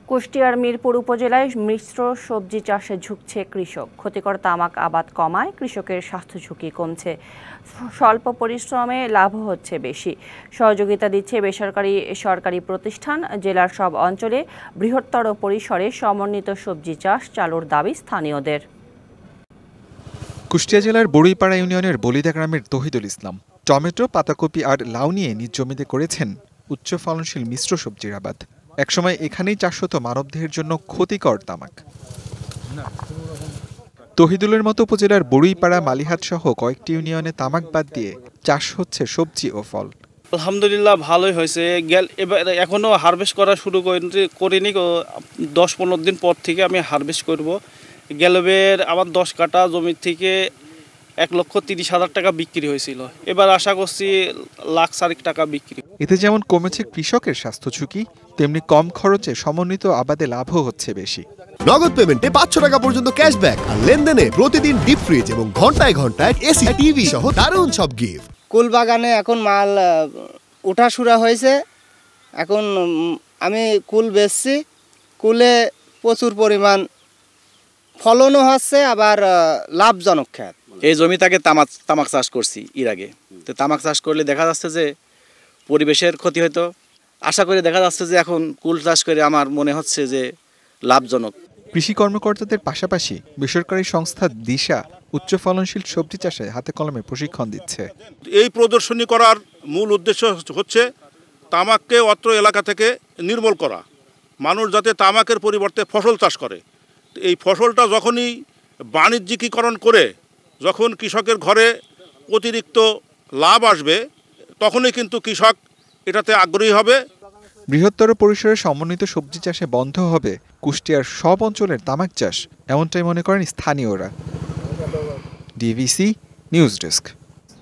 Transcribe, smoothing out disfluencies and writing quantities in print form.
কুষ্টিয়ার মিরপুর উপজেলায় মিশ্র সবজি চাষে ঝুঁকছে কৃষক। ক্ষতিকর তামাক আবাদ কমায় কৃষকের স্বাস্থ্য ঝুঁকি কমছে, স্বল্প পরিশ্রমে লাভ হচ্ছে বেশি। সহযোগিতা দিচ্ছে বেসরকারি সরকারি প্রতিষ্ঠান। জেলার সব অঞ্চলে বৃহত্তর পরিসরে সমন্বিত সবজি চাষ চালুর দাবি স্থানীয়দের। কুষ্টিয়া জেলার বড়ুইপাড়া ইউনিয়নের বলিদা গ্রামের তহিদুল ইসলাম টমেটো, পাতাকপি আর লাউ নিয়ে নিজ জমিতে করেছেন উচ্চ ফলনশীল মিশ্র সবজির আবাদ। একসময় এখানেই চাষ হতো মানবদেহের জন্য ক্ষতিকর তামাক। তহিদুলের মতো উপজেলার বড়ুইপাড়া, মালিহাট সহ কয়েকটি ইউনিয়নে তামাক বাদ দিয়ে চাষ হচ্ছে সবজি ও ফল। আলহামদুলিল্লাহ ভালোই হয়েছে। এবার এখনো হারভেস্ট করা শুরু করিনি, 10-15 দিন পর থেকে আমি হারভেস্ট করব। গেলবের আমার 10 কাঠা জমি থেকে 1,30,000 টাকা বিক্রি হয়েছিল। এবার আশা করছি 1,04,000 টাকা বিক্রি। এতে যেমন কমেছে কৃষকের স্বাস্থ্য ঝুঁকি, তেমনি কম খরচে সমন্বিত আবাদে লাভও হচ্ছে বেশি। নগদ পেমেন্টে 500 টাকা পর্যন্ত ক্যাশব্যাক আর লেনদেনে প্রতিদিন ডিপ ফ্রিজ এবং ঘন্টায় ঘন্টায় এসি, টিভি সহ দারুণ সব গিফট। কুল বাগানে এখন মাল ওঠা শুরু হয়েছে। এখন আমি কুল বেচছি, কুলে প্রচুর পরিমাণ ফলনও হচ্ছে, আবার লাভজনক ক্ষেত। এই জমিটাকে তামাক চাষ করছি এর আগে। তো তামাক চাষ করলে দেখা যাচ্ছে যে পরিবেশের ক্ষতি হতো। আশা করি দেখা যাচ্ছে যে এখন কুল চাষ করে আমার মনে হচ্ছে যে লাভজনক। কৃষি কর্মকর্তাদের পাশাপাশি বেসরকারি সংস্থা দিশা উচ্চ ফলনশীল সবজি চাষে হাতে কলমে প্রশিক্ষণ দিচ্ছে। এই প্রদর্শনী করার মূল উদ্দেশ্য হচ্ছে তামাককে অত্র এলাকা থেকে নির্মূল করা, মানুষ যাতে তামাকের পরিবর্তে ফসল চাষ করে। এই ফসলটা যখনই বাণিজ্যিকীকরণ করে, যখন কৃষকের ঘরে অতিরিক্ত লাভ আসবে, তখনই কিন্তু কৃষক এটাতে আগ্রহী হবে। বৃহত্তর পরিসরে সমন্বিত সবজি চাষে বন্ধ হবে কুষ্টিয়ার সব অঞ্চলের তামাক চাষ, এমনটাই মনে করেন স্থানীয়রা। DVC news desk.